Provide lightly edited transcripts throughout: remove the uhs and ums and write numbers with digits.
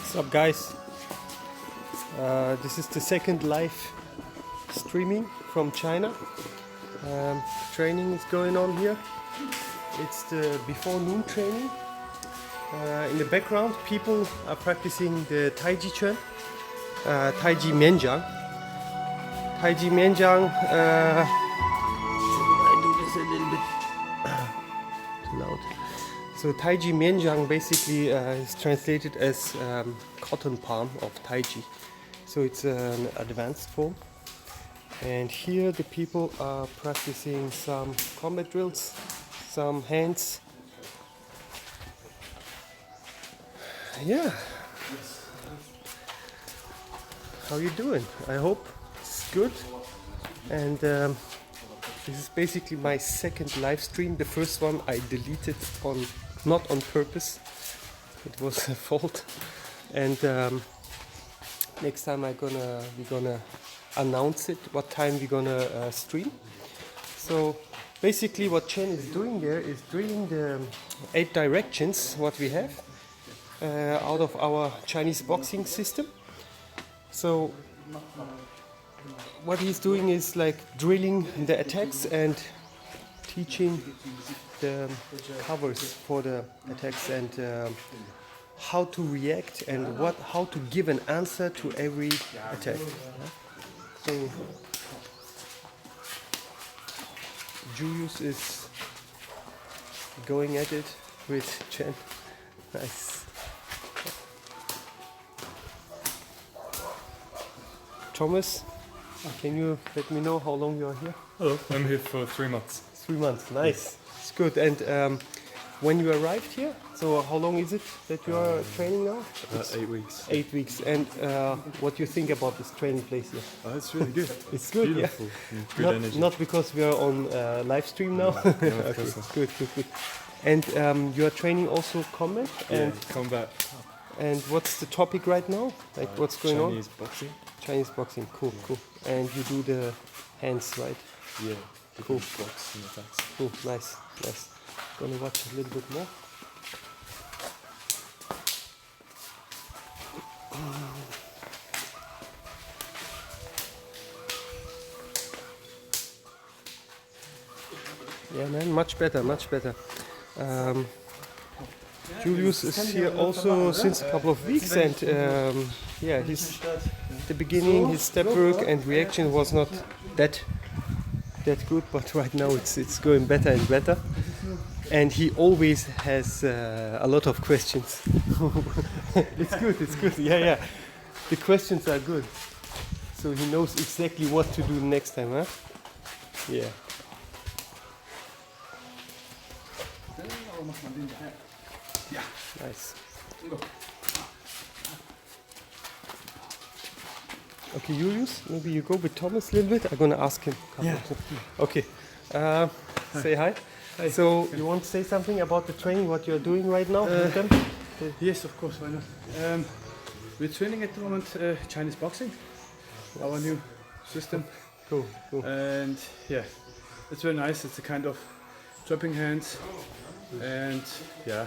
What's up, guys? This is the second live streaming from China. Training is going on here. It's the before noon training. In the background, people are practicing the Taiji Chuan, Taiji Mianjiang. Taiji Mianjiang. I do this a little bit too loud. So Taiji Mianjiang basically is translated as cotton palm of Taiji. So it's an advanced form. And here the people are practicing some combat drills, some hands. Yeah. How you doing? I hope it's good. And this is basically my second live stream. The first one I deleted not on purpose. It was a fault. And next time we're gonna announce it, what time we're gonna stream. So basically what Chen is doing there is drilling the 8 directions what we have out of our Chinese boxing system. So what he's doing is like drilling the attacks and teaching the covers for the attacks and how to react and how to give an answer to every attack. So Julius is going at it with Chen. Nice. Thomas, can you let me know how long you are here? Hello, I'm here for 3 months. 3 months, nice. It's good. And when you arrived here, so how long is it that you are training now? 8 weeks. 8 weeks. And what do you think about this training place here? Oh, it's really good. It's good, beautiful. yeah. Good energy. Not because we are on live stream now. No, Okay, good. And you are training also combat? And combat. And what's the topic right now? Like what's going on? Chinese boxing. Chinese boxing, cool. And you do the hands, right? Yeah. Cool. Blocks and attacks. Cool, nice. Gonna watch a little bit more. Yeah, man, much better. Julius is here also since a couple of weeks, and yeah, the beginning, his step work and reaction was not that good, but right now it's going better and better. And he always has a lot of questions. It's good. Yeah. The questions are good. So he knows exactly what to do next time, huh? Yeah. Nice. Okay, Julius, maybe you go with Thomas a little bit. I'm gonna ask him. Yeah. Okay. Say hi. Hi. So you want to say something about the training, what you're doing right now with them? Yes, of course, why not? We're training at the moment Chinese boxing, our new system. Cool. And yeah, it's very nice. It's a kind of dropping hands and yeah,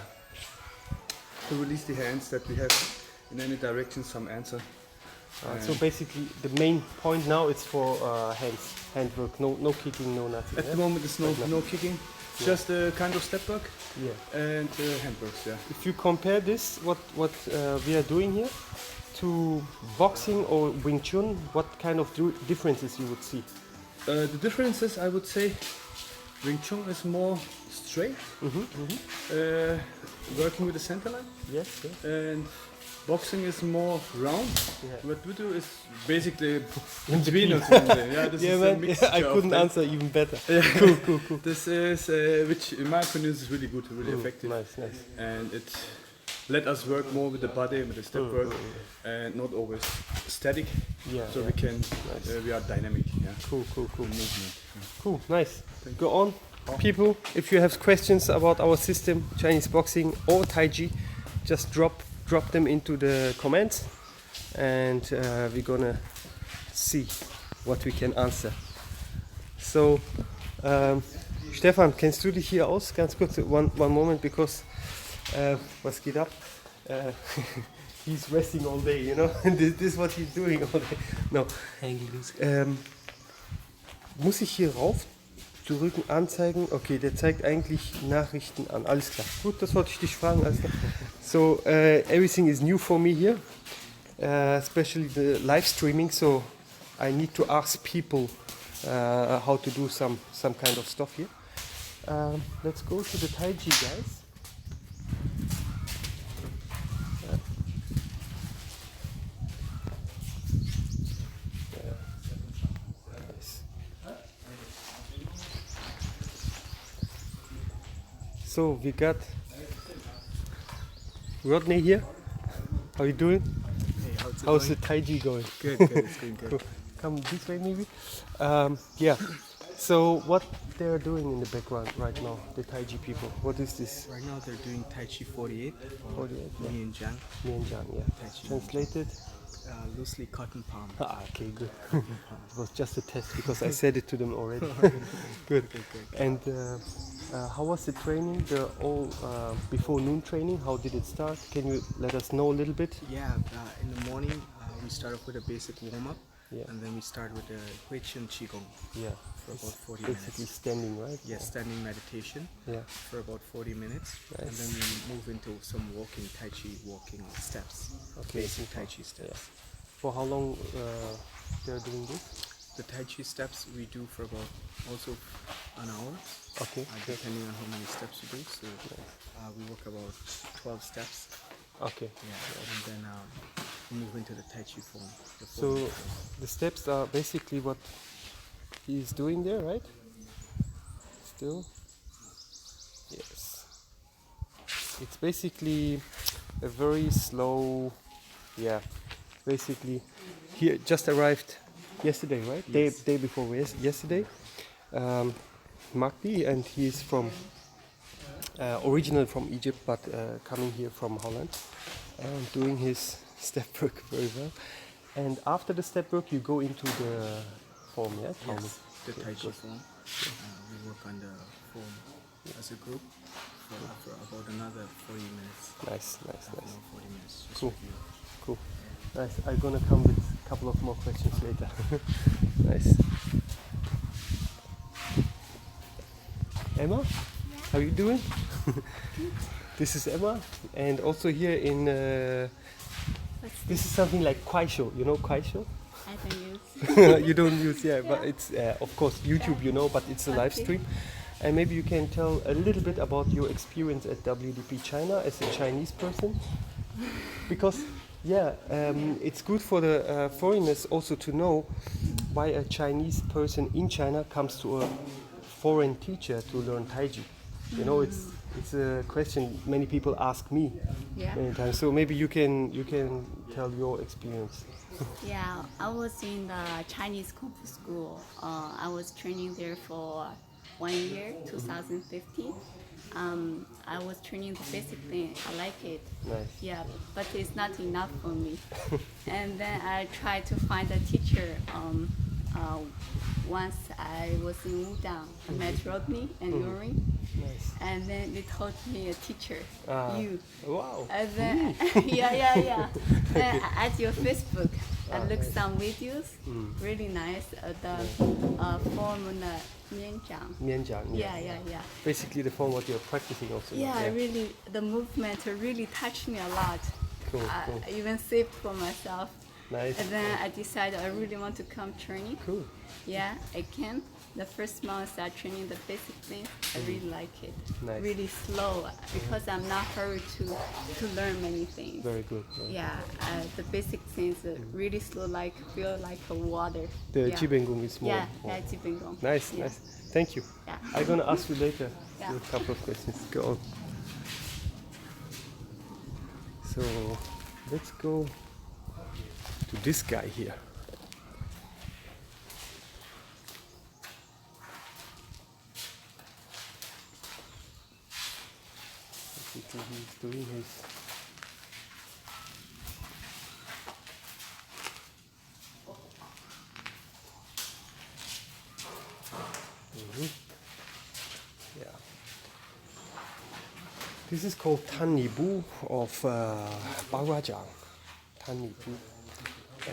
to release the hands that we have in any direction, some answer. So basically the main point now is for hand work, no kicking, no nothing. At the moment it's no kicking, just a kind of step work and hand works, yeah. If you compare this, what we are doing here, to boxing or Wing Chun, what kind of differences you would see? The differences, I would say, Wing Chun is more straight, working with the center line. Yes. And boxing is more round. Yeah. What we do is basically In between us. Yeah, this Yeah, is a man. mixture I of couldn't that. answer even better. Yeah. Cool. This is, which in my opinion is really good, really effective. Nice. And it let us work more with the body, with the step work, and not always static. Yeah. So we can, we are dynamic. Yeah. Cool. Movement. Cool, nice. Go on. People, if you have questions about our system, Chinese boxing or Taiji, just drop them into the comments, and we're gonna see what we can answer. So, Stefan, kennst du dich hier aus? Ganz kurz, one moment, because was geht ab? he's resting all day, you know. this is what he's doing all day. No. Hanging loose. Muss ich hier rauf drücken, anzeigen? Okay, der zeigt eigentlich Nachrichten an. Alles klar. Gut, das wollte ich dich fragen. Alles klar. So, everything is new for me here, especially the live streaming. So, I need to ask people how to do some kind of stuff here. Let's go to the Taiji, guys. So we got Rodney here. How you doing? Hey, How's the Taiji going? Good, it's going good. Cool. Come this way maybe. Yeah. So what they're doing in the background right now, the Taiji people. What is this? Right now they're doing Tai Chi 48 for 48, yeah. Lineage, Mianjiang, yeah. Tai Chi. Translated. Loosely cotton palm. Ah, okay, good. It was just a test because I said it to them already. Good. And how was the training? The all before noon training. How did it start? Can you let us know a little bit? Yeah, in the morning we start off with a basic warm up, Yeah. and then we start with the Hui Qin Qigong Yeah. for about 40 Basically minutes. standing, right? Yeah, standing meditation Yeah. for about 40 minutes, and Nice. then we move into some walking Tai Chi walking steps, Okay. basic Tai Chi steps. For how long they're doing this? The Tai Chi steps we do for about also an hour. Okay. Good. Depending on how many steps you do. So we work about 12 steps. Okay. Yeah, and then we move into the Tai Chi form. The So the steps are basically what he's doing there, right? Still? Yes. It's basically a very slow, yeah. Basically, he just arrived yesterday, right? Yes. Day before yesterday. Magdi, and he's from original from Egypt, but coming here from Holland, and doing his step work very well. And after the step work, you go into the form, yeah? Tell me. Yes, the Tai Chi Good. form. We work on the form as a group for about another 40 minutes. Nice. About 40 minutes. Just Cool. review. Cool. Nice. I'm gonna come with a couple of more questions later. Nice. Emma, how you doing? This is Emma, and also here in this is something like Kuaishou. You know Kuaishou? I don't use. You don't use, yeah, but it's of course YouTube, you know, but it's a live Okay. stream. And maybe you can tell a little bit about your experience at WDP China as a Chinese person, because yeah, it's good for the foreigners also to know why a Chinese person in China comes to a foreign teacher to learn Taiji. You know, it's a question many people ask me Yeah. many times. So maybe you can tell your experience. Yeah, I was in the Chinese Kung Fu school. I was training there for 1 year, 2015. I was training the basic thing. I like it. Nice. Yeah, but it's not enough for me. And then I tried to find a teacher. Once I was in Wudang, I met Rodney and Yuri, Nice. and then they told me a teacher, you. Wow. And then, yeah. Then I add your Facebook. I look some videos, really nice. The form on the Mianjiang. Mianjiang. Yeah. Basically the form what you're practicing also. Yeah, really, the movement really touched me a lot. Cool. I even saved for myself. Nice. And then I decided I really want to come training. Cool. Yeah, I can. The first month I start training the basic things. I really like it. Nice. Really slow because I'm not hurried to learn many things. Very good. Yeah, the basic things really slow, like feel like a water. The yeah. Jibengong is more. Yeah, more. Jibengong. Nice, Yeah. nice. Thank you. Yeah. I'm gonna ask you later Yeah. a couple of questions. Go on. So let's go to this guy here. Basically, he's doing his. Yeah. This is called Tan Nibu of Bagua. Tannipu.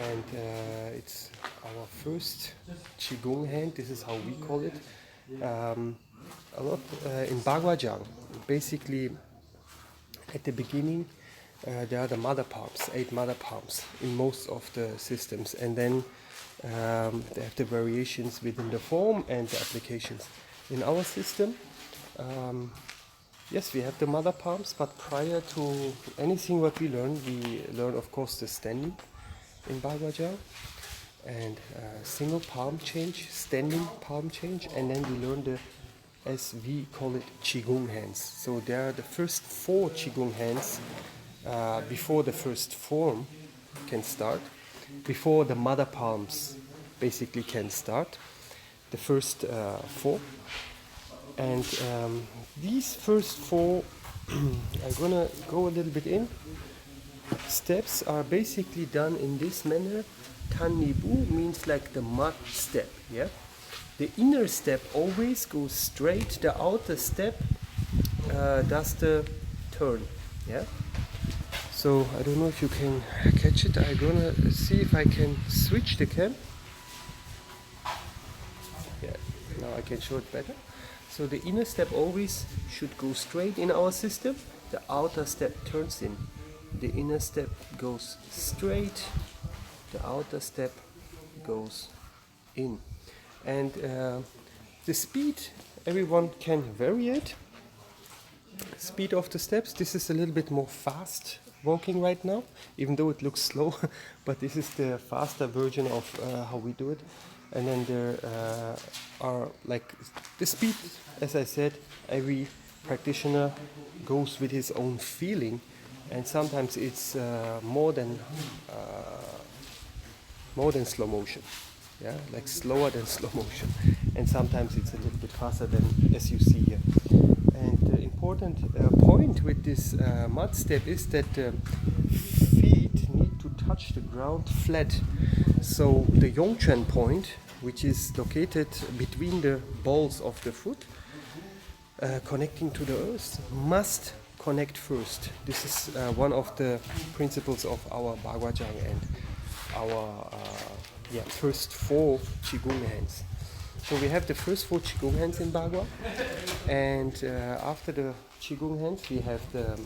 And it's our first Qigong hand, this is how we call it. A lot in Baguajang, basically at the beginning there are the mother palms, 8 mother palms in most of the systems, and then they have the variations within the form and the applications. In our system, yes, we have the mother palms, but prior to anything what we learn of course the standing in Bagua, and single palm change, standing palm change, and then we learn the, as we call it, Qigong hands. So there are the first 4 Qigong hands before the first form can start, before the mother palms basically can start, the first 4. And these first 4, I'm gonna go a little bit in. Steps are basically done in this manner. Tannibu means like the mud step, yeah? The inner step always goes straight, the outer step does the turn, yeah? So I don't know if you can catch it. I'm gonna see if I can switch the cam. Yeah, now I can show it better. So the inner step always should go straight in our system. The outer step turns in. The inner step goes straight. The outer step goes in. And the speed, everyone can vary it. Speed of the steps, this is a little bit more fast walking right now, even though it looks slow, but this is the faster version of how we do it. And then there are like the speed, as I said, every practitioner goes with his own feeling, and sometimes it's more than slow motion, yeah, like slower than slow motion, and sometimes it's a little bit faster than as you see here. And the important point with this mud step is that the feet need to touch the ground flat. So the Yongquan point, which is located between the balls of the foot, connecting to the earth, must connect first. This is one of the principles of our Baguajang and our first 4 Qigong hands. So we have the first 4 Qigong hands in Bagua, and after the Qigong hands we have the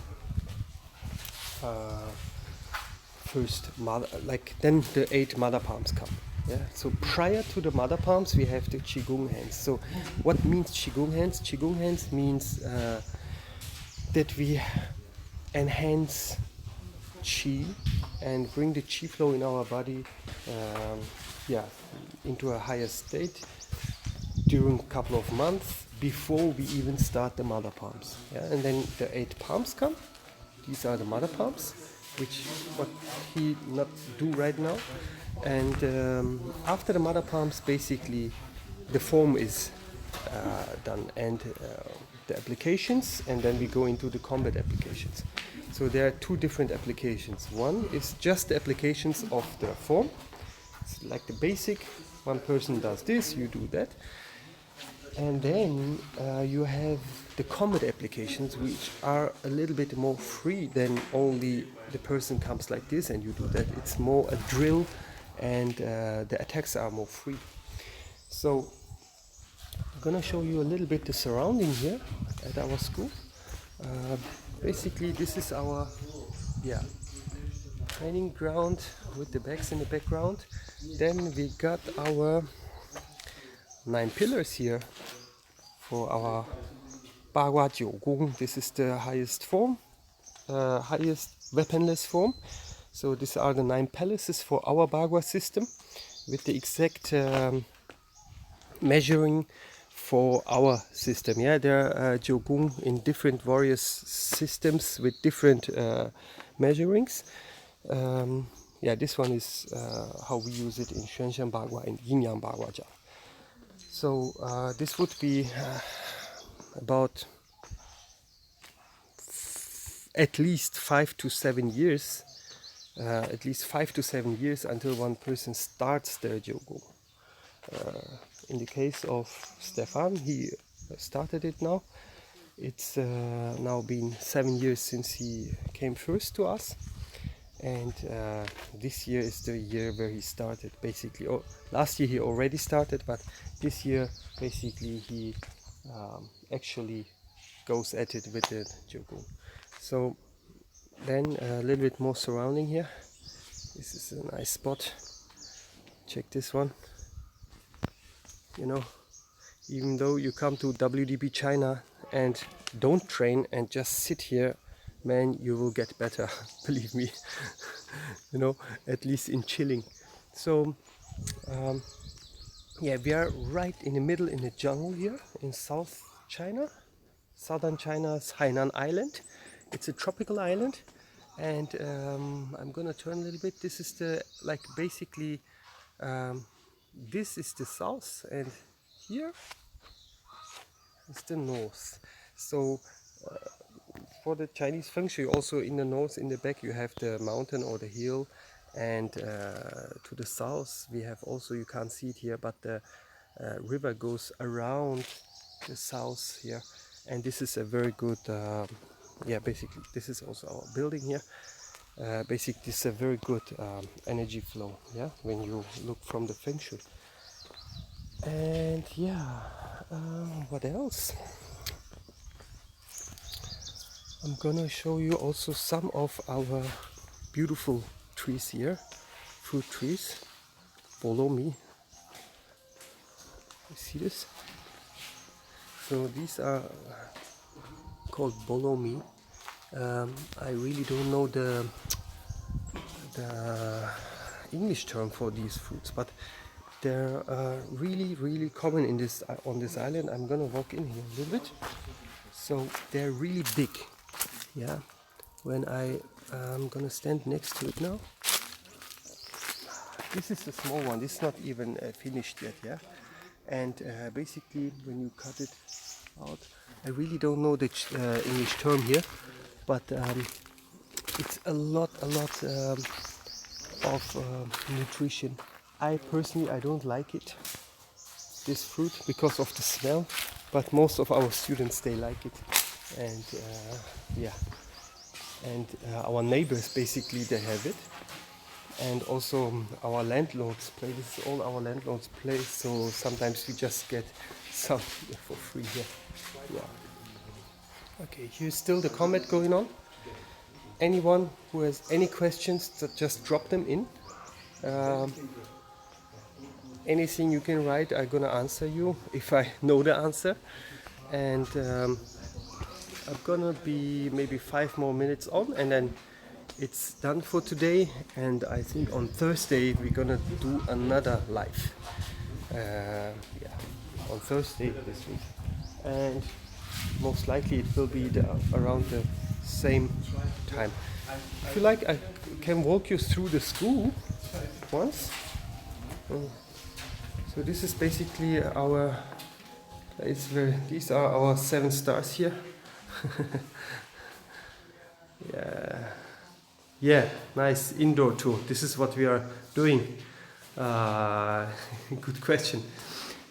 first mother, like then the 8 mother palms come. Yeah. So prior to the mother palms we have the Qigong hands. So what means Qigong hands? Qigong hands means that we enhance Qi and bring the Qi flow in our body into a higher state during a couple of months before we even start the mother palms. Yeah? And then the 8 palms come. These are the mother palms, which what he not do right now. And after the mother palms, basically the form is done, and the applications, and then we go into the combat applications. So there are 2 different applications. One is just the applications of the form. It's like the basic, one person does this, you do that. And then you have the combat applications, which are a little bit more free than only the person comes like this and you do that. It's more a drill, and the attacks are more free. So I'm gonna show you a little bit the surrounding here at our school. Basically this is our training ground with the bags in the background. Then we got our 9 pillars here for our Bagua Jiugong. This is the highest form, highest weaponless form. So these are the 9 palaces for our Bagua system, with the exact measuring for our system. Yeah, there are Jiugong in different warriors systems with different measurings. This one is how we use it in Xuanshan Bagua and Yin Yang Bagua. So this would be about at least 5 to 7 years, until one person starts their Jiugong. In the case of Stefan, he started it now. It's now been 7 years since he came first to us, and this year is the year where he started basically. Oh, last year he already started, but this year basically he actually goes at it with the Jogun. So then a little bit more surrounding here. This is a nice spot. Check this one. You know, even though you come to WDB China and don't train and just sit here, man, you will get better. Believe me. You know, at least in chilling. So yeah, we are right in the middle in the jungle here in South China, southern China's Hainan Island. It's a tropical island, and I'm gonna turn a little bit. This is the like basically this is the south, and here is the north. So for the Chinese feng shui, also in the north, in the back, you have the mountain or the hill, and to the south we have also, you can't see it here, but the river goes around the south here, and this is a very good yeah, basically this is also our building here. Basically this is a very good energy flow, yeah, when you look from the feng shui. And yeah, what else? I'm gonna show you also some of our beautiful trees here, fruit trees. Follow me. You see this? So these are called bolomi. I really don't know the English term for these fruits, but they're really common in this on this island. I'm gonna walk in here a little bit. So they're really big. Yeah, when I'm gonna stand next to it now. This is a small one. This is not even finished yet. Yeah, and basically when you cut it out, I really don't know the English term here, but it's a lot of nutrition. I personally I don't like it, this fruit, because of the smell, but most of our students they like it, and yeah, and our neighbors basically they have it, and also our landlords play. This is all our landlords play, so sometimes we just get some for free here. Yeah. Okay, here's still the comment going on. Anyone who has any questions, just drop them in. Anything you can write, I'm gonna answer you if I know the answer. And I'm gonna be maybe 5 more minutes on, and then it's done for today. And I think on Thursday we're gonna do another live. Yeah, on Thursday this week, and most likely it will be around the same time. If you like, I can walk you through the school once. So this is basically our. These are our 7 stars here. Yeah, nice indoor tour. This is what we are doing. Good question.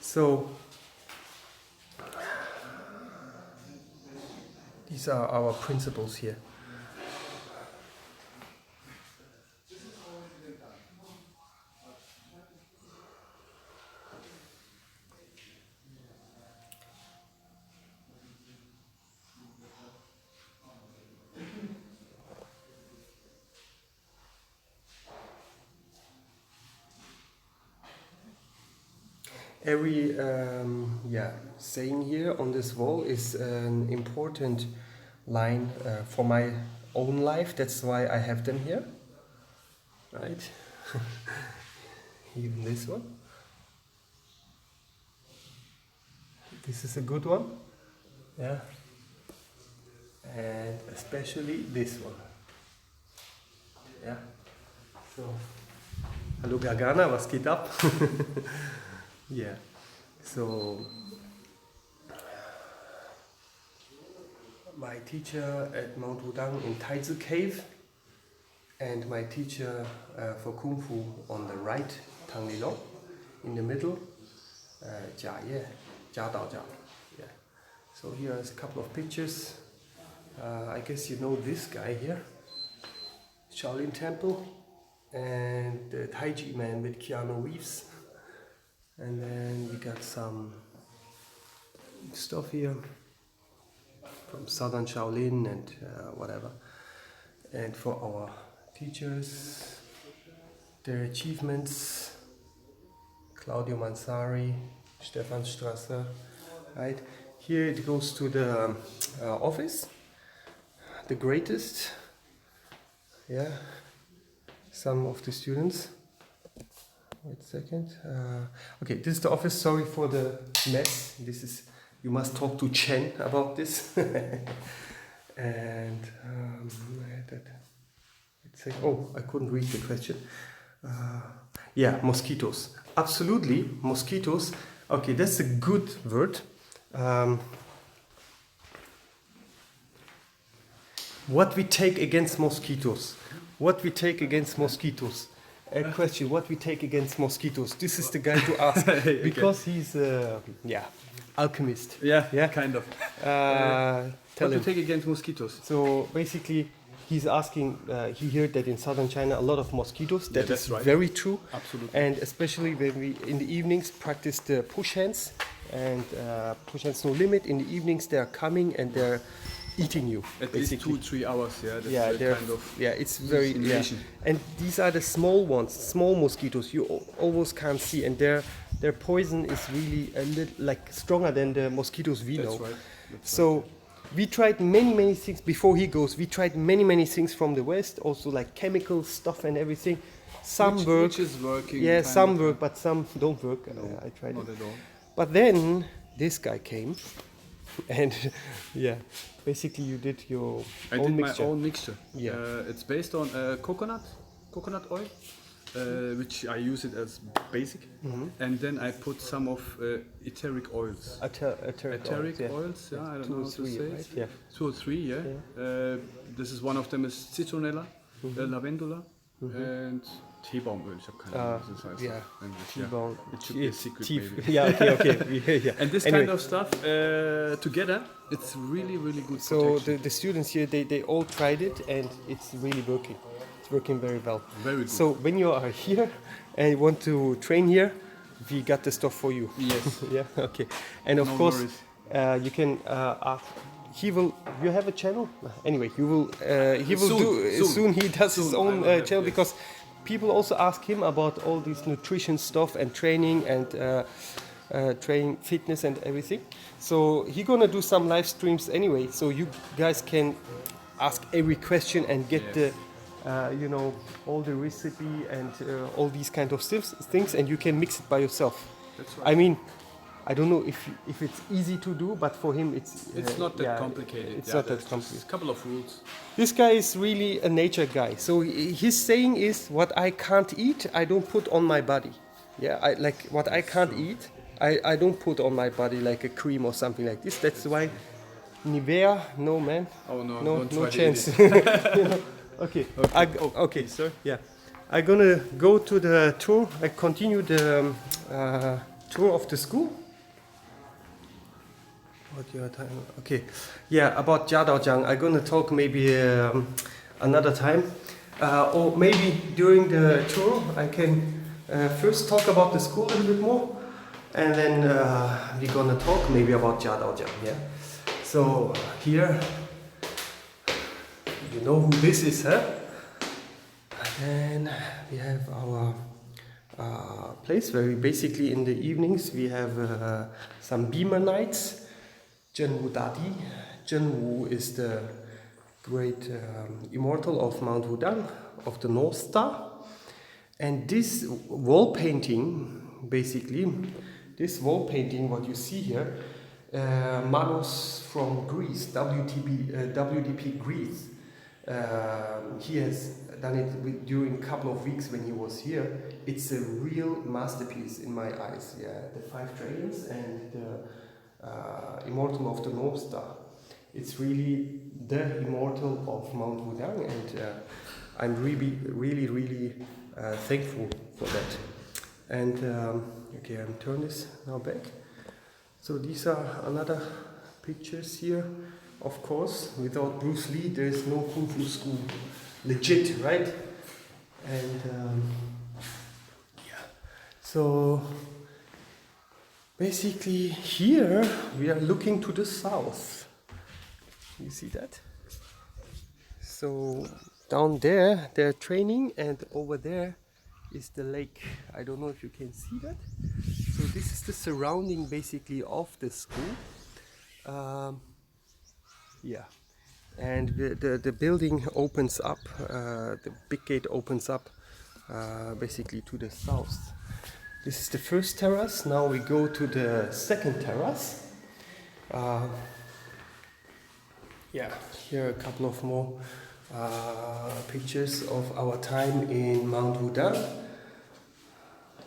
So these are our principles here. Every saying here on this wall is an important line for my own life. That's why I have them here, right? Even this one. This is a good one, yeah. And especially this one, yeah. So, hallo Gargana, was geht ab? Yeah, so my teacher at Mount Wudang in Taizi Cave, and my teacher for Kung Fu on the right, Tang Lilong, in the middle, Jia Ye, Jia Dao Jia. Yeah. So here is a couple of pictures. I guess you know this guy here, Shaolin Temple, and the Taiji Man with Keanu Reeves. And then we got some stuff here from Southern Shaolin and whatever. And for our teachers, their achievements, Claudio Mansari, Stefan Strasser, right? Here it goes to the office, the greatest, yeah, some of the students. Wait a second. Okay, this is the office. Sorry for the mess. This is, you must talk to Chen about this. And I had that. Oh, I couldn't read the question. Yeah, mosquitoes. Absolutely, mosquitoes. Okay, that's a good word. What we take against mosquitoes. What we take against mosquitoes. A question, what we take against mosquitoes. This is the guy to ask. Because he's, yeah, alchemist. Yeah, kind of. Tell What him. to take against mosquitoes? So basically, he's asking, he heard that in southern China a lot of mosquitoes. That that's is right. very true. Absolutely. And especially when we, in the evenings, practice the push hands. And push hands no limit. In the evenings, they are coming and they're eating you. At basically. least 2-3 hours, yeah. That's Yeah, they're kind of it's very yeah. invasion. And these are the small ones, small mosquitoes you almost can't see, and their poison is really a little like stronger than the mosquitoes we know. That's right. So we tried many things before he goes. We tried many things from the West, also like chemical stuff and everything. Some work, which is working. yeah, kind some of. work, but some don't work. No, I tried not it. at all. But then this guy came, and yeah, basically you did your I own did mixture. my own mixture. Yeah. It's based on coconut oil, which I use it as basic, and then I put some of etheric oils. Etheric Oils, yeah, I don't know how to say. right? Yeah. 2 or 3, yeah. This is one of them is citronella, lavendula, and Teebaumöl. Ich habe keine Ahnung, was das heißt. yeah. in English, T-bone. It should be a secret, Teeth. maybe. Yeah, okay. Yeah. And this Anyway, kind of stuff together, it's really good so protection. the students here, they all tried it, and it's really working. It's working very well. Very good. So when you are here and you want to train here, we got the stuff for you. Yes. Yeah, okay. And of No course, worries. you can ask. He will. You have a channel. Anyway, you will. He will Soon, do soon. He does his Soon, I own will have, channel yes. because people also ask him about all this nutrition stuff and training and training fitness and everything. So he gonna do some live streams anyway. So you guys can ask every question and get Yes. the, you know, all the recipe and all these kind of things, and you can mix it by yourself. That's right. I mean, I don't know if it's easy to do, but for him it's Not that yeah, complicated. It's Yeah, not that there's complicated. just a couple of rules. This guy is really a nature guy. So his saying is, what I can't eat, I don't put on my body. Yeah, I like what I can't eat, I don't put on my body like a cream or something like this. That's why Nivea, no man, Oh no, no don't try to chance. eat it. You know, okay. Okay, sir. Yeah, I'm gonna go to the tour. I continue the tour of the school. What your time? Okay, yeah. About Jiadaojiang, I'm gonna talk maybe another time, or maybe during the tour I can first talk about the school a little bit more, and then we're gonna talk maybe about Jiadaojiang. Yeah. So here, you know who this is, huh? And then we have our place where we basically in the evenings we have some beamer nights. Zhenwu Dadi. Zhenwu is the great immortal of Mount Wudang, of the North Star. And this wall painting, basically, what you see here, Manos from Greece, WDP Greece. He has done it during a couple of weeks when he was here. It's a real masterpiece in my eyes. Yeah, the 5 dragons and the immortal of the North Star. It's really the immortal of Mount Wudang, and I'm really thankful for that. And okay, I'm turn this now back. So these are another pictures here. Of course, without Bruce Lee, there is no Kung Fu school. legit, right? And yeah, so basically here we are looking to the south. You see that? So down there they're training, and over there is the lake. I don't know if you can see that. So this is the surrounding basically of the school. Yeah, and the building opens up, the big gate opens up basically to the south. This is the first terrace. Now we go to the second terrace. Yeah, here are a couple of more pictures of our time in Mount Wudang.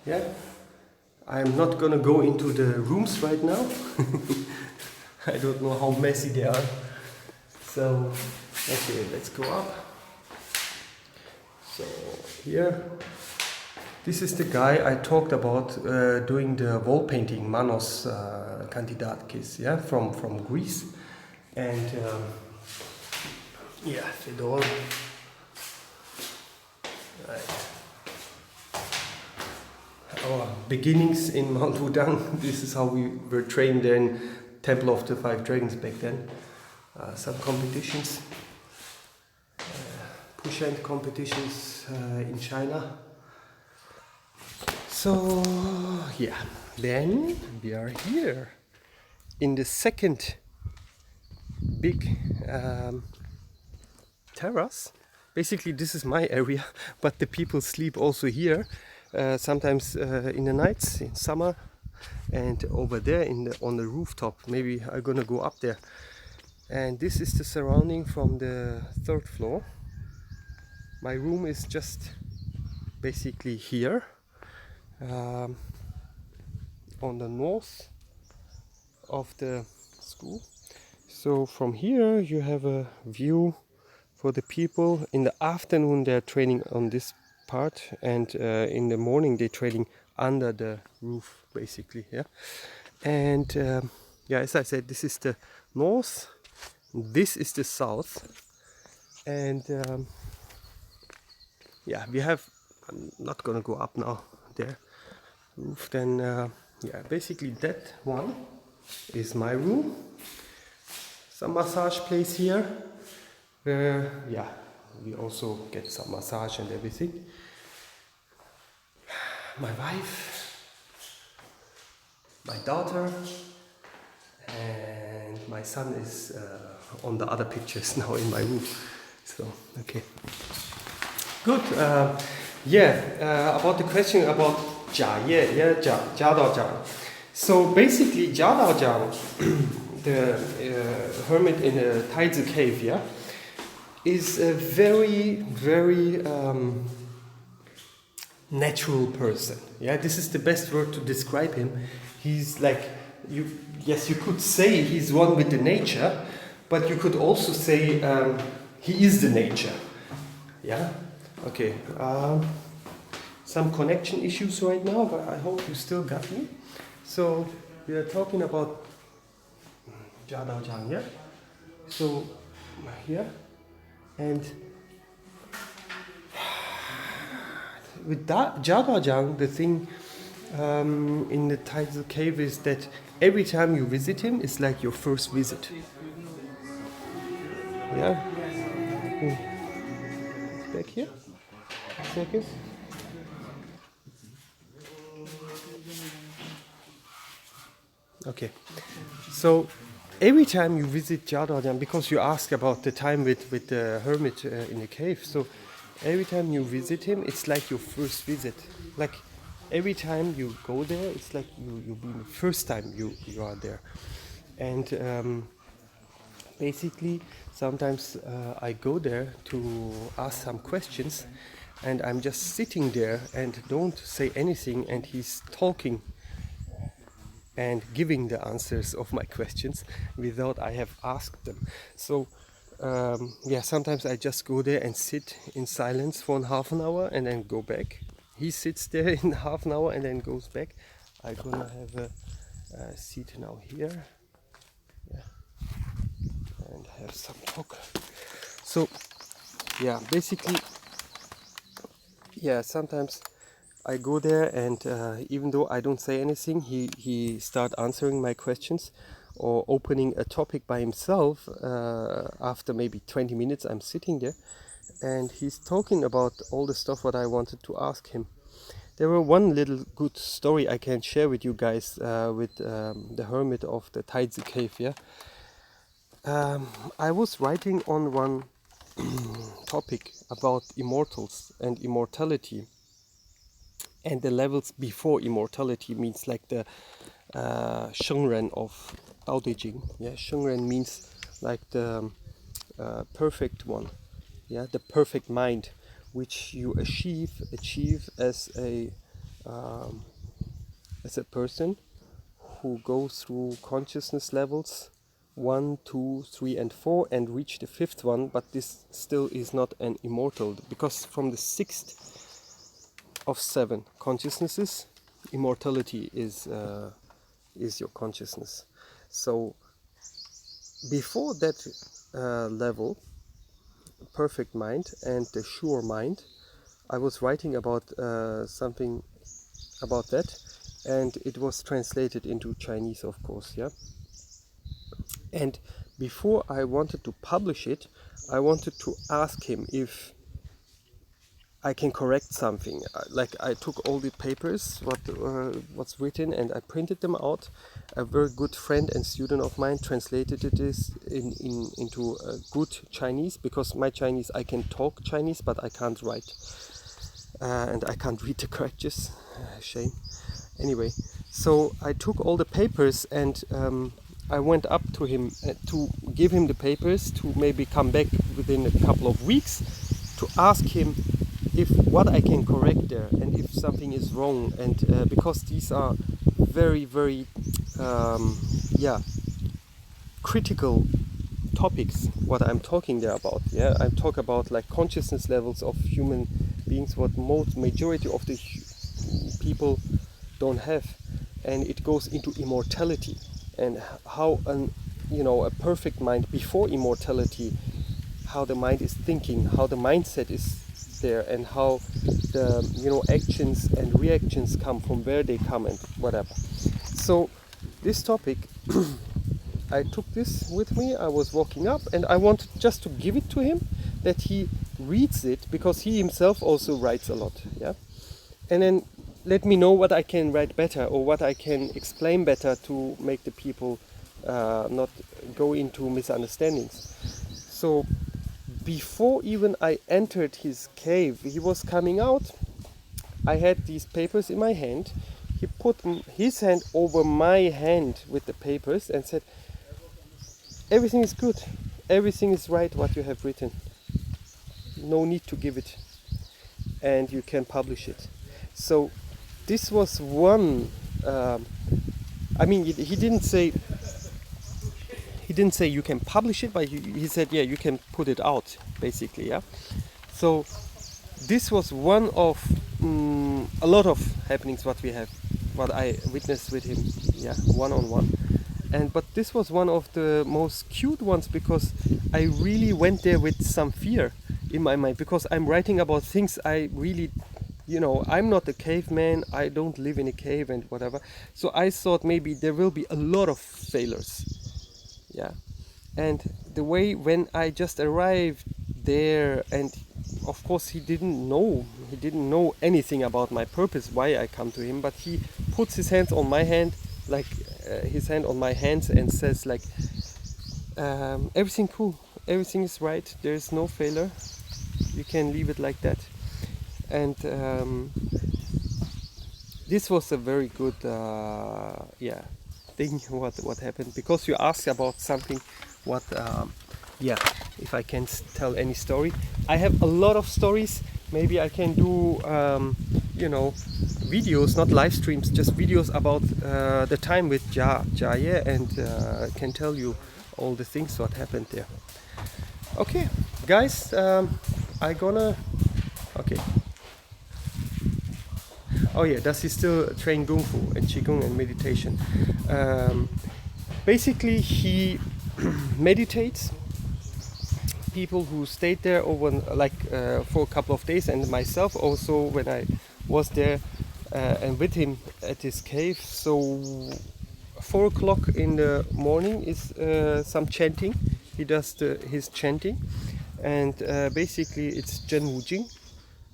Yeah, I'm not gonna go into the rooms right now. I don't know how messy they are. So, okay, let's go up. So here, this is the guy I talked about doing the wall painting, Manos Kandidatkis, yeah, from Greece. And yeah, Fedor. Right. Our beginnings in Mount Wudang. This is how we were trained in Temple of the Five Dragons back then. Some competitions, push hand competitions in China. So yeah, then we are here in the second big terrace. Basically this is my area, but the people sleep also here, sometimes in the nights in summer, and over there on the rooftop. Maybe I'm gonna go up there. And this is the surrounding from the third floor. My room is just basically here, on the north of the school. So from here you have a view for the people. In the afternoon they're training on this part, and in the morning they're training under the roof basically. Yeah, and yeah, as I said, this is the north, this is the south, and yeah, we have, I'm not gonna go up now there roof. Then yeah, basically that one is my room. Some massage place here where, yeah, we also get some massage and everything. My wife, my daughter, and my son is on the other pictures now in my room. So okay, good. Yeah, about the question about Jia, Jia Dao Jiang. So basically, Jia Dao Jiang, the hermit in a Taizi cave, yeah, is a very, very natural person. Yeah, this is the best word to describe him. He's like, yes, you could say he's one with the nature, but you could also say he is the nature. Yeah, okay. Some connection issues right now, but I hope you still got me. So we are talking about Jia Dao Jiang, yeah? So here, and with that Jia Dao Jiang, the thing in the Taizi cave is that every time you visit him, it's like your first visit. Yeah? Back here? Second. Okay. So every time you visit Jia Dao Jiang, because you ask about the time with the hermit in the cave, so every time you visit him, it's like your first visit. Like every time you go there, it's like you'll be the first time you are there. And basically, sometimes I go there to ask some questions, and I'm just sitting there and don't say anything, and he's talking and giving the answers of my questions without I have asked them. So yeah, sometimes I just go there and sit in silence for half an hour and then go back. He sits there in half an hour and then goes back. I'm gonna have a seat now here, yeah, and have some talk. So yeah, basically, yeah, sometimes I go there and even though I don't say anything, he start answering my questions or opening a topic by himself. After maybe 20 minutes I'm sitting there and he's talking about all the stuff what I wanted to ask him. There were one little good story I can share with you guys with the hermit of the Taoist cave. Yeah, I was writing on one topic about immortals and immortality and the levels before immortality, means like the Shengren of Tao Te Ching. Yeah, Shengren means like the perfect one. Yeah, the perfect mind, which you achieve as a person who goes through consciousness levels 1, 2, 3, and 4 and reach the fifth one, but this still is not an immortal, because from the sixth of 7 consciousnesses, immortality is your consciousness. So before that level, perfect mind and the sure mind, I was writing about something about that, and it was translated into Chinese, of course. Yeah. And before I wanted to publish it, I wanted to ask him if I can correct something. Like, I took all the papers, what's written, and I printed them out. A very good friend and student of mine translated this into good Chinese, because my Chinese, I can talk Chinese, but I can't write. And I can't read the corrections. Shame. Anyway, so I took all the papers and I went up to him to give him the papers, to maybe come back within a couple of weeks to ask him if what I can correct there and if something is wrong, and because these are very, very critical topics what I'm talking there about. Yeah, I talk about like consciousness levels of human beings, what most majority of the people don't have, and it goes into immortality and how a perfect mind before immortality, how the mind is thinking, how the mindset is there, and how the actions and reactions come, from where they come and whatever. So this topic I took this with me. I was walking up and I wanted just to give it to him, that he reads it, because he himself also writes a lot. Yeah, and then let me know what I can write better or what I can explain better to make the people not go into misunderstandings. So before even I entered his cave, he was coming out. I had these papers in my hand. He put his hand over my hand with the papers and said, "Everything is good. Everything is right what you have written. No need to give it. And you can publish it." So this was one, he didn't say you can publish it, but he said, yeah, you can put it out, basically. Yeah. So this was one of a lot of happenings what I witnessed with him, yeah, one-on-one. But this was one of the most cute ones, because I really went there with some fear in my mind, because I'm writing about things I really, I'm not a caveman, I don't live in a cave and whatever. So I thought maybe there will be a lot of failures. Yeah. And the way when I just arrived there, and of course he didn't know anything about my purpose, why I come to him, but he puts his hands on my hand, like his hand on my hands, and says like, everything cool, everything is right, there is no failure, you can leave it like that. And this was a very good thing what happened, because you asked about something what if I can tell any story. I have a lot of stories. Maybe I can do videos, not live streams, just videos about the time with Jia, and can tell you all the things what happened there. Okay, guys, okay. Oh yeah, does he still train Kung Fu and Qigong and meditation? Basically, he meditates people who stayed there over for a couple of days, and myself also when I was there and with him at his cave. So 4 o'clock in the morning is some chanting. He does his chanting, and basically it's Zhen Wu Jing.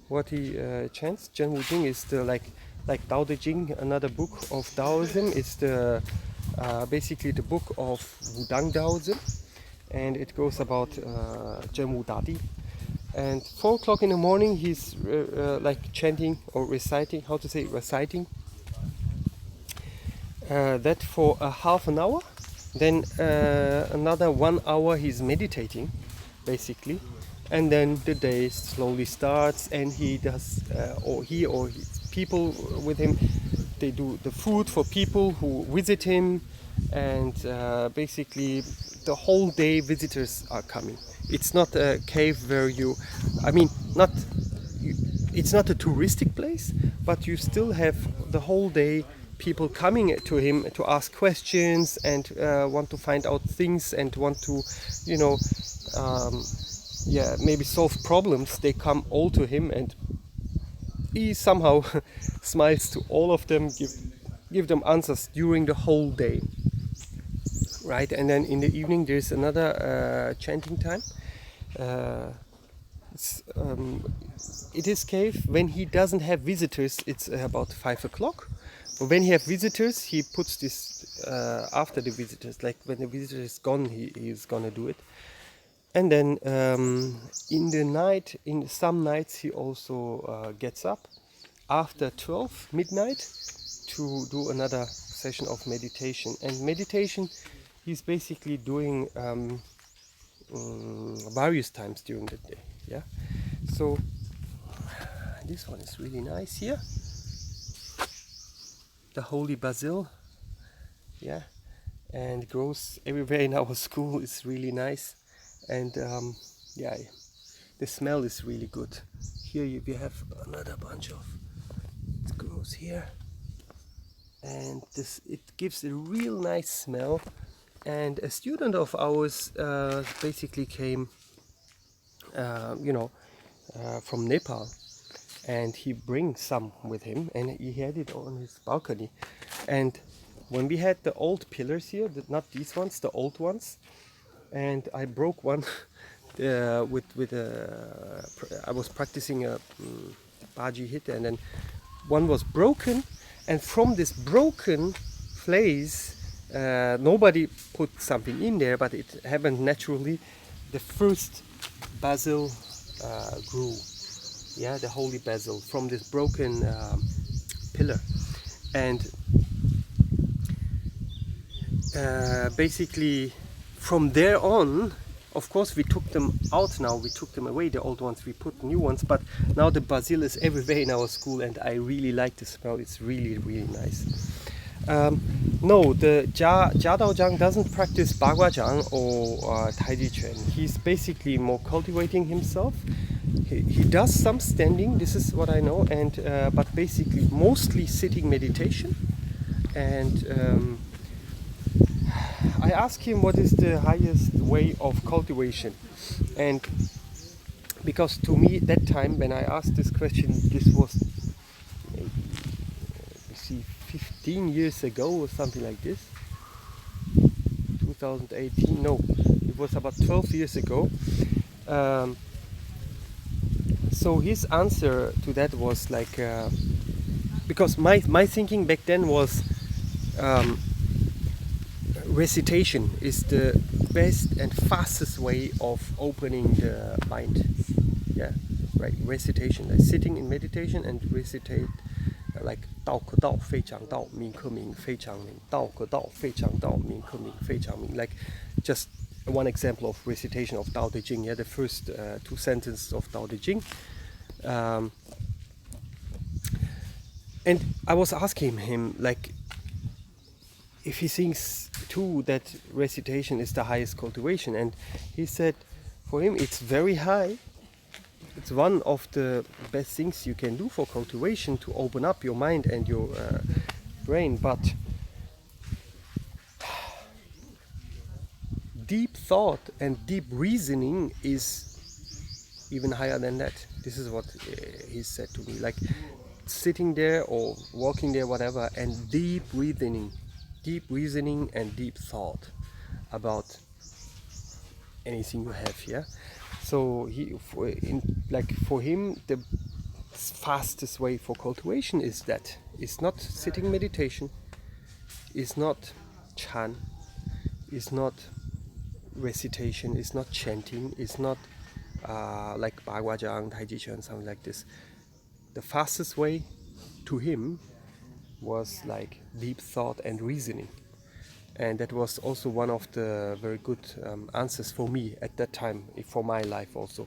What he chants. Zhen Wu Jing is the like Tao Te Ching, another book of Taoism. It's the basically the book of Wudang Taoism, and it goes about Zhen Wu Dadi. And 4 o'clock in the morning, he's like chanting or reciting. How to say reciting? That for a half an hour. Then another 1 hour he's meditating, basically. And then the day slowly starts, and he does, or his people with him, they do the food for people who visit him, and basically the whole day visitors are coming. It's not a cave where it's not a touristic place, but you still have the whole day people coming to him to ask questions and want to find out things and want to, maybe solve problems. They come all to him, and he somehow smiles to all of them, give them answers during the whole day. Right, and then in the evening there's another chanting time. It is cave. When he doesn't have visitors, it's about 5 o'clock. But when he has visitors, he puts this after the visitors. Like when the visitor is gone, he's gonna do it. And then in the night, in some nights, he also gets up after 12 midnight to do another session of meditation. And meditation, he's basically doing various times during the day. Yeah. So this one is really nice here. The holy basil. Yeah, and grows everywhere in our school. It's really nice. And the smell is really good. Here we have another bunch of, it grows here, and it gives a real nice smell. And a student of ours basically came from Nepal, and he brings some with him, and he had it on his balcony. And when we had the old pillars here, not these ones, the old ones, and I broke one I was practicing a baji hit, and then one was broken, and from this broken place nobody put something in there, but it happened naturally. The first basil grew, the holy basil from this broken pillar. And basically from there on, of course, we took them out now, we took them away, the old ones, we put new ones, but now the basil is everywhere in our school, and I really like the smell. It's really, really nice. No, the Jia Daozhang doesn't practice Bagua or Tai Chi Chuan. He's basically more cultivating himself. He does some standing, this is what I know, and but basically mostly sitting meditation. And I asked him what is the highest way of cultivation, and because to me at that time when I asked this question, this was maybe 15 years ago or something like this, 2018, no, it was about 12 years ago. So his answer to that was like, because my thinking back then was recitation is the best and fastest way of opening the mind. Yeah, right. Recitation, like sitting in meditation and recitate, like 道可道非常道，名可名非常名，道可道非常道，名可名非常名。Like just one example of recitation of Tao Te Ching. Yeah, the first two sentences of Tao Te Ching. And I was asking him like, if he thinks too that recitation is the highest cultivation, and he said for him it's very high. It's one of the best things you can do for cultivation, to open up your mind and your brain, but deep thought and deep reasoning is even higher than that. This is what he said to me, like sitting there or walking there, whatever, and deep reasoning and deep thought about anything you have here. So for him, the fastest way for cultivation is that it's not sitting meditation, it's not chan, it's not recitation, it's not chanting, it's not like Bagua, Taoist, and something like this. The fastest way to him was like deep thought and reasoning. And that was also one of the very good answers for me at that time, for my life also.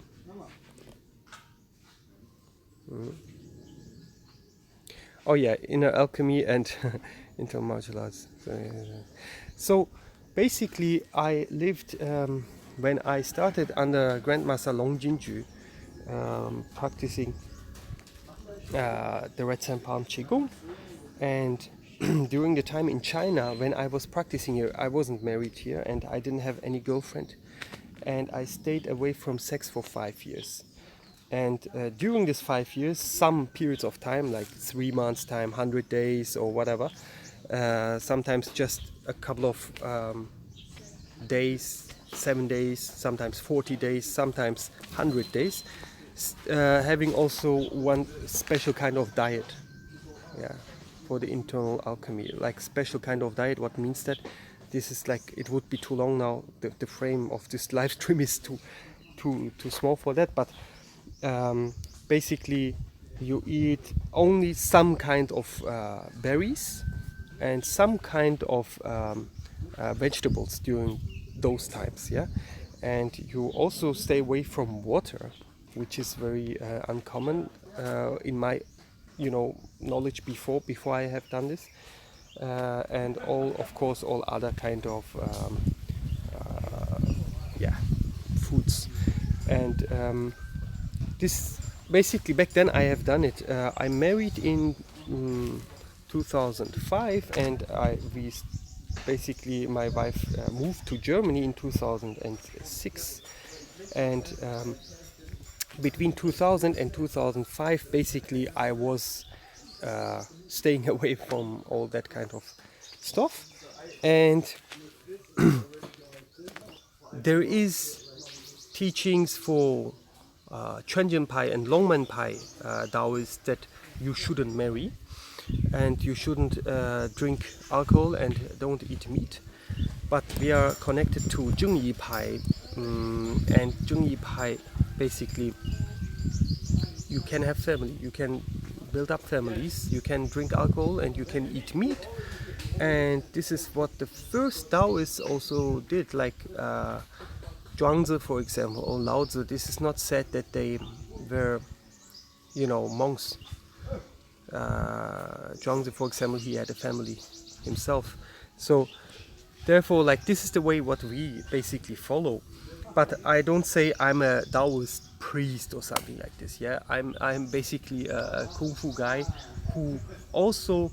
Oh yeah, inner alchemy and into martial arts. So basically I lived, when I started under Grandmaster Long Jinju, practicing the Red Sand Palm Qigong, and during the time in China when I was practicing here, I wasn't married here and I didn't have any girlfriend, and I stayed away from sex for 5 years. And during these 5 years, some periods of time, like 3 months time, 100 days or whatever, sometimes just a couple of days, 7 days, sometimes 40 days, sometimes 100 days, having also one special kind of diet, yeah, for the internal alchemy, like special kind of diet. What means that? This is like, it would be too long now, the frame of this live stream is too small for that, but basically you eat only some kind of berries and some kind of vegetables during those times, yeah, and you also stay away from water, which is very uncommon in my knowledge before I have done this, and of course all other kind of foods. And this basically, back then I have done it. I married in 2005, and basically my wife moved to Germany in 2006, and between 2000 and 2005 basically I was staying away from all that kind of stuff. And there is teachings for Chunjin Pai and Longman Pai Taoists that you shouldn't marry and you shouldn't drink alcohol and don't eat meat. But we are connected to Zhengyi Pai, and Zhengyi Pai basically, you can have family, you can build up families, you can drink alcohol and you can eat meat. And this is what the first Taoists also did, like Zhuangzi, for example, or Lao Tzu. This is not said that they were, monks. Zhuangzi, for example, he had a family himself. So therefore, like, this is the way what we basically follow. But I don't say I'm a Taoist priest or something like this. Yeah, I'm basically a kung fu guy who also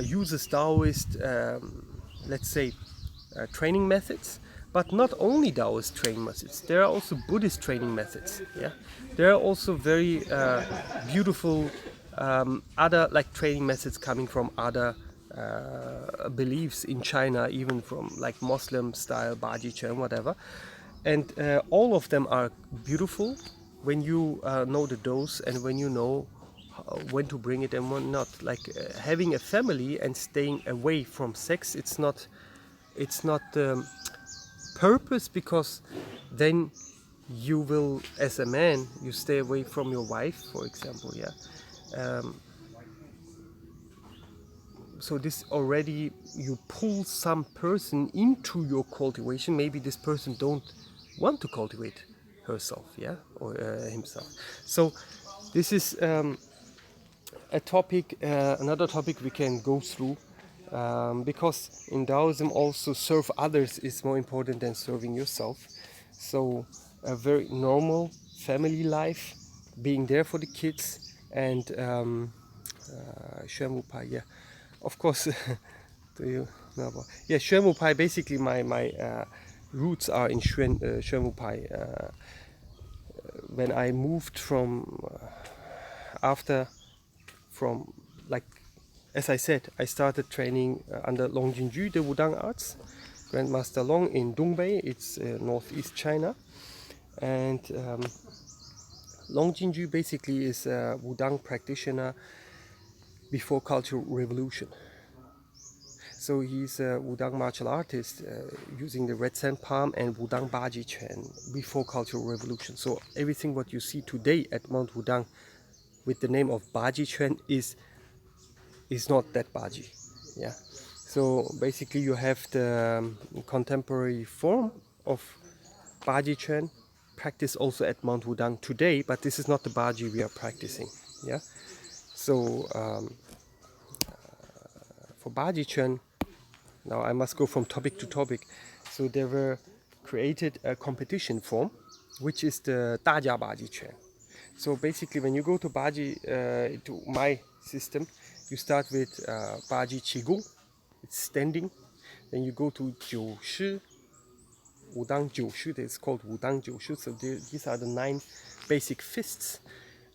uses Taoist, let's say, training methods. But not only Taoist training methods. There are also Buddhist training methods. Yeah, there are also very beautiful other like training methods coming from other beliefs in China, even from like Muslim style, Baji Chen, whatever. And all of them are beautiful when you know the dose and when you know when to bring it and when not. Like having a family and staying away from sex, it's not the purpose, because then you will, as a man, you stay away from your wife, for example. Yeah. So this already, you pull some person into your cultivation. Maybe this person don't want to cultivate herself, yeah, or himself. So this is a topic, another topic we can go through, because in Taoism also serve others is more important than serving yourself. So a very normal family life, being there for the kids, and Xuan Wu Pai, yeah, of course. Do you know about? Yeah, Xuan Wu Pai, basically my roots are in Xuan Wupai. When I moved from like, as I said, I started training under Long Jinju, the Wudang arts, Grandmaster Long in Dongbei. It's northeast China, and Long Jinju basically is a Wudang practitioner before Cultural Revolution. So he's a Wudang martial artist using the red sand palm and Wudang Baji Chuan before Cultural Revolution. So everything what you see today at Mount Wudang with the name of Baji Chuan is not that Baji. Yeah. So basically you have the contemporary form of Baji Chuan practiced also at Mount Wudang today, but this is not the Baji we are practicing. Yeah. So for Baji Chuan, now I must go from topic to topic. So there were created a competition form, which is the Dajia Baji Chuan. So basically, when you go to Baji, to my system, you start with Baji Qigong, it's standing. Then you go to Jiu Shi, Wudang Jiu Shi, it's called Wudang Jiu Shi. So these are the 9 basic fists.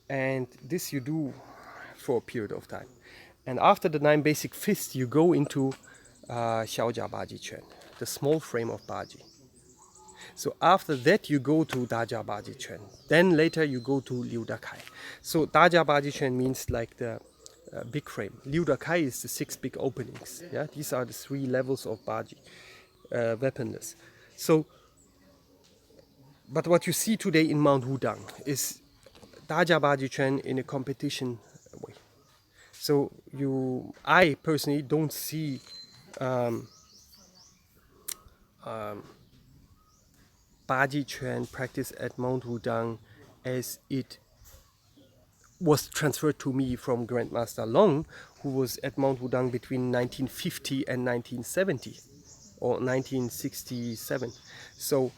And this you do for a period of time. And after the 9 basic fists, you go into Xiaojia Baji Chuan, the small frame of Baji. So after that you go to Dajia Baji Chuan. Then later you go to Liu Da Kai. So Dajia Baji Chuan means like the big frame. Liu Da Kai is the 6 big openings. Yeah, these are the 3 levels of Baji, weaponless. So, but what you see today in Mount Wudang is Dajia Baji Chuan in a competition way. So I personally don't see Baji Chuan practice at Mount Wudang as it was transferred to me from Grandmaster Long, who was at Mount Wudang between 1950 and 1970 or 1967. So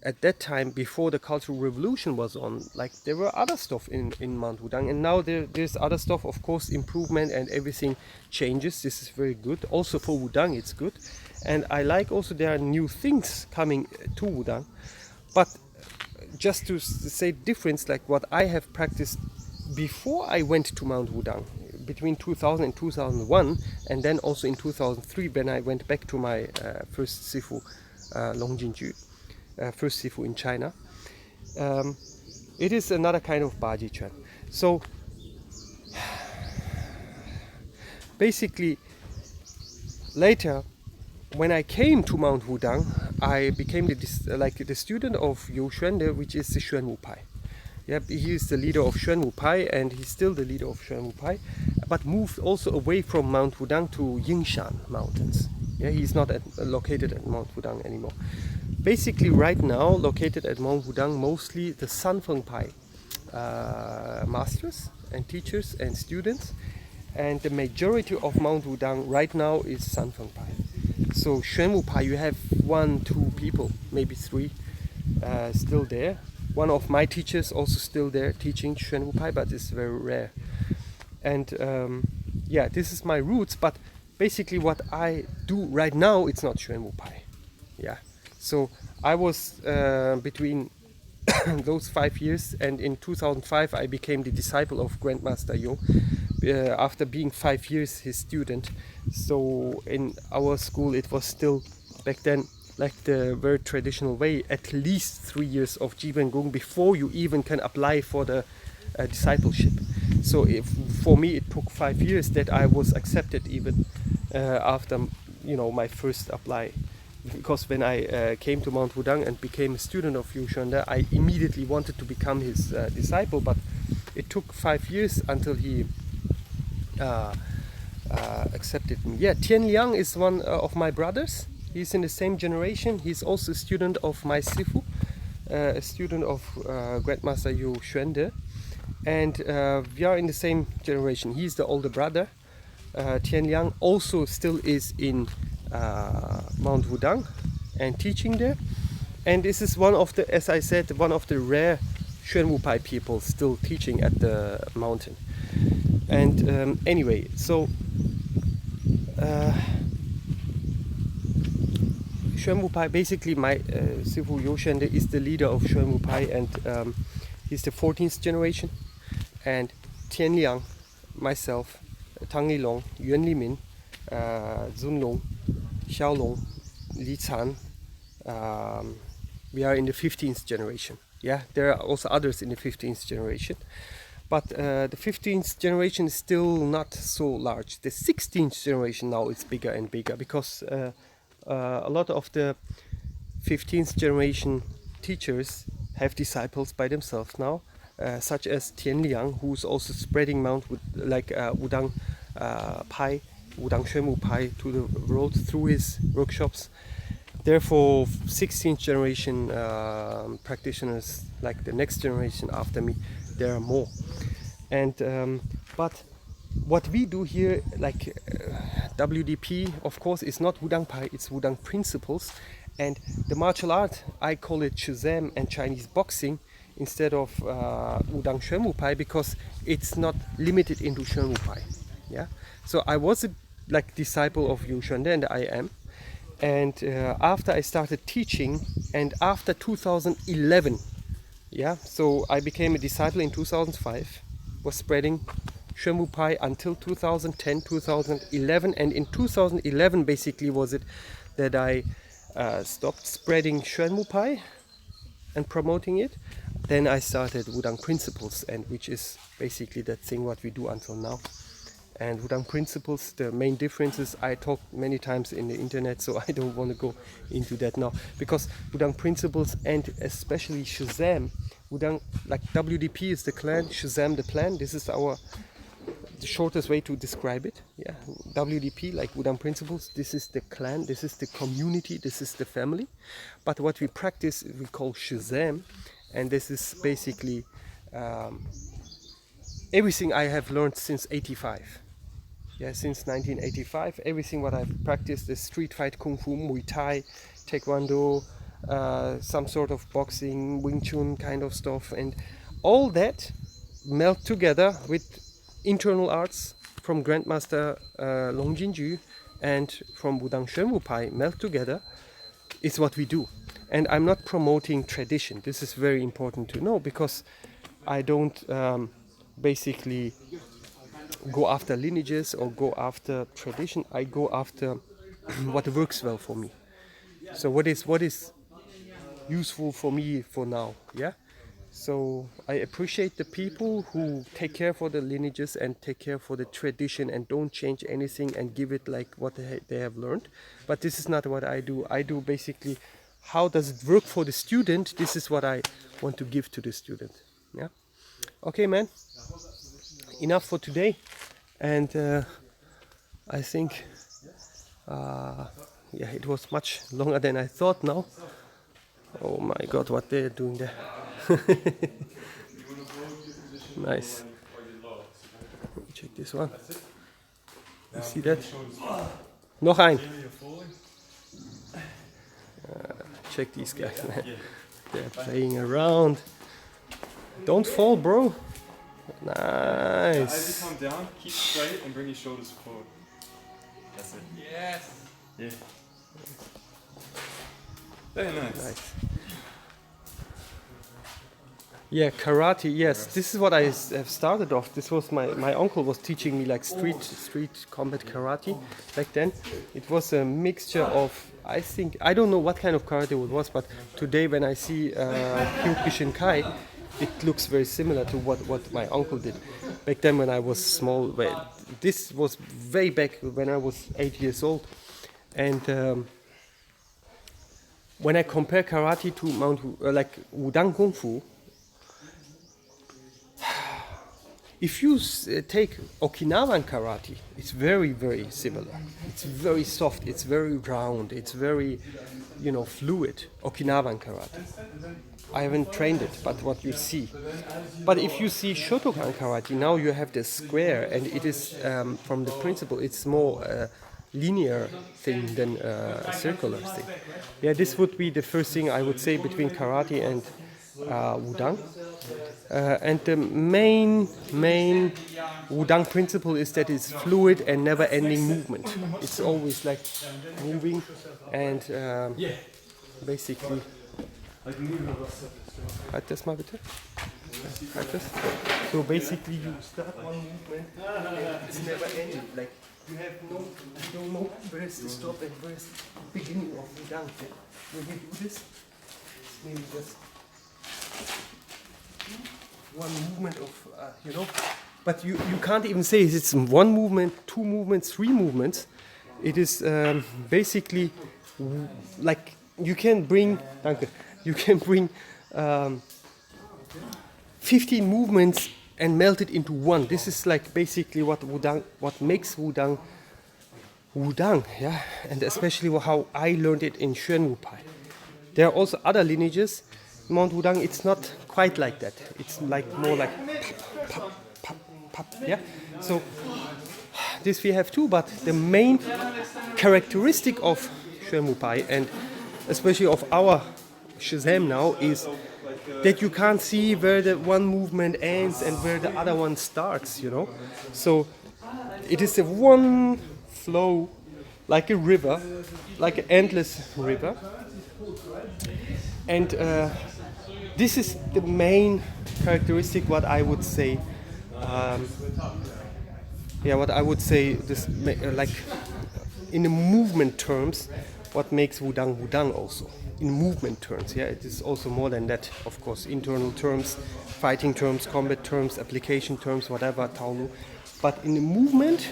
at that time, before the Cultural Revolution was on, like there were other stuff in Mount Wudang, and now there's other stuff, of course, improvement and everything changes. This is very good. Also for Wudang, it's good. And I like also there are new things coming to Wudang. But just to say difference, like what I have practiced before I went to Mount Wudang, between 2000 and 2001, and then also in 2003 when I went back to my first Sifu, Long Jinju, first Sifu in China. It is another kind of Baji Chuan. So basically later when I came to Mount Wudang, I became the student of Yu Xuande, which is the Xuan Wupai. Yeah, he is the leader of Xuan Wupai, and he's still the leader of Xuan Wupai, but moved also away from Mount Wudang to Yingshan Mountains. Yeah, he's not located at Mount Wudang anymore. Basically, right now, located at Mount Wudang, mostly the Sanfeng Pai masters and teachers and students, and the majority of Mount Wudang right now is Sanfeng Pai. So Xuan Wupai, you have 1, 2 people, maybe 3, still there. One of my teachers also still there teaching Xuan Wupai, but it's very rare. And yeah, this is my roots. But basically, what I do right now, it's not Xuan Wupai. Yeah. So I was between those 5 years, and in 2005 I became the disciple of Grandmaster Yo. After being 5 years his student. So in our school it was still back then like the very traditional way, at least 3 years of Jiben Gong before you even can apply for the discipleship. So for me it took 5 years that I was accepted even after my first apply. Because when I came to Mount Wudang and became a student of Yu Xuande, I immediately wanted to become his disciple, but it took 5 years until he accepted me. Yeah, Tian Liang is one of my brothers. He's in the same generation. He's also a student of my Sifu, a student of Grandmaster Yu Xuande. And we are in the same generation. He's the older brother. Tian Liang also still is in Mount Wudang and teaching there. And this is one of the, as I said, one of the rare Xuan Wupai people still teaching at the mountain. And anyway, so Xuan Wu Pai, basically my Sifu Yoshende is the leader of Xuan Wu Pai, and he's the 14th generation. And Tian Liang, myself, Tang Lilong, Yuan Limin, Zun Long, Xiao Long, Li Can, we are in the 15th generation. Yeah, there are also others in the 15th generation. But the 15th generation is still not so large. The 16th generation now is bigger and bigger because a lot of the 15th generation teachers have disciples by themselves now, such as Tian Liang, who's also spreading Wudang Pai, Wudang Xuan Wu Pai to the world through his workshops. Therefore, 16th generation practitioners, like the next generation after me, there are more. And but what we do here, like WDP, of course, is not Wudang Pai, it's Wudang principles. And the martial art, I call it Shuzam and Chinese boxing instead of Wudang Xuan Wu Pai, because it's not limited into Xuan Wu Pai. Yeah. So I was a disciple of Yu Xuande, and I am. And after I started teaching, and after 2011, yeah, so I became a disciple in 2005, was spreading Xuan Wu Pai until 2010, 2011, and in 2011 basically was it that I stopped spreading Xuan Wu Pai and promoting it. Then I started Wudang Principles, and which is basically that thing what we do until now. And Wudang Principles, the main differences, I talked many times in the internet, so I don't want to go into that now. Because Wudang Principles, and especially Shazam, Wudang, like WDP is the clan, Shazam the plan. This is the shortest way to describe it. Yeah, WDP, like Wudang Principles, this is the clan, this is the community, this is the family. But what we practice, we call Shazam, and this is basically everything I have learned since 85. Yeah, since 1985, everything what I've practiced is street fight, kung fu, Muay Thai, Taekwondo, some sort of boxing, Wing Chun kind of stuff, and all that melt together with internal arts from Grandmaster Long Jinju and from Wudang Xuan Wu Pai melt together is what we do. And I'm not promoting tradition. This is very important to know, because I don't basically go after lineages or go after tradition. I go after what works well for me. So what is useful for me for now, yeah? So I appreciate the people who take care for the lineages and take care for the tradition and don't change anything and give it like what they have learned. But this is not what I do. I do basically, how does it work for the student? This is what I want to give to the student, yeah? Okay, man. Enough for today, and I think yeah, it was much longer than I thought now. Oh my god, what they're doing there. Nice. Check this one. You see that? Noch ein. Check these guys, man. They're playing around. Don't fall, bro. Nice. As you come down, keep straight and bring your shoulders forward. That's it. Yes. Yeah. Very nice. Yeah, karate. Yes, this is what I have started off. This was my uncle was teaching me like street combat karate back then. It was a mixture of, I don't know what kind of karate it was, but today when I see Kyokushin Kai, it looks very similar to what my uncle did back then when I was small. This was way back when I was 8 years old, and when I compare karate to like Wudang Kung Fu, if you take Okinawan karate, it's very, very similar. It's very soft, it's very round, it's very, fluid. Okinawan karate. I haven't trained it, but what you see. But if you see Shotokan karate, now you have the square, and it is, from the principle, it's more a linear thing than a circular thing. Yeah, this would be the first thing I would say between karate and Wudang. And the main Wudang principle is that it's fluid and never-ending movement. It's always like moving and basically. Halt das mal bitte. Halt das. So basically you start one movement and it's never ending. Like you don't know where is the stop and where is the beginning of Wudang. When you do this, it's maybe just one movement of, but you can't even say it's one movement, two movements, three movements. It is basically like you can bring 15 movements and melt it into one. This is like basically what makes Wudang, yeah, and especially how I learned it in Xuanwu-pai. There are also other lineages. Mount Wudang, it's not quite like that. It's like more like pop, pop, pop, yeah. So this we have too, but the main characteristic of Xuanwu-pai and especially of our Shazam now is that you can't see where the one movement ends and where the other one starts, So it is a one flow, like a river, like an endless river. And this is the main characteristic, what I would say, this, like in the movement terms, what makes Wudang also. In movement terms, yeah, it is also more than that, of course, internal terms, fighting terms, combat terms, application terms, whatever, Taolu. But in the movement,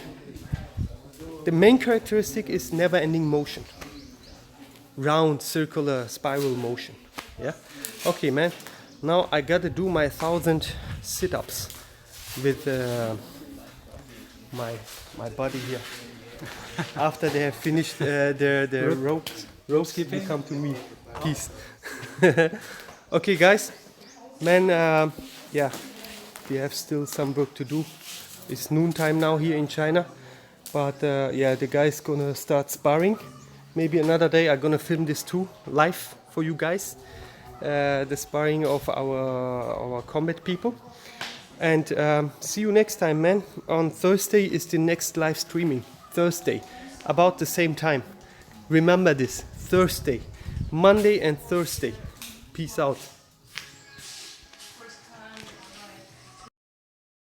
the main characteristic is never-ending motion. Round, circular, spiral motion, yeah? Okay, man, now I gotta do my 1,000 sit-ups with my buddy here. After they have finished their ropes skipping, come to me. Peace. Okay, guys, man, yeah, we have still some work to do. It's noontime now here in China, but yeah, the guy's gonna start sparring. Maybe another day I'm gonna film this too, live for you guys, the sparring of our combat people. And see you next time, man. On Thursday is the next live streaming. Thursday, about the same time. Remember this, Thursday. Monday and Thursday. Peace out.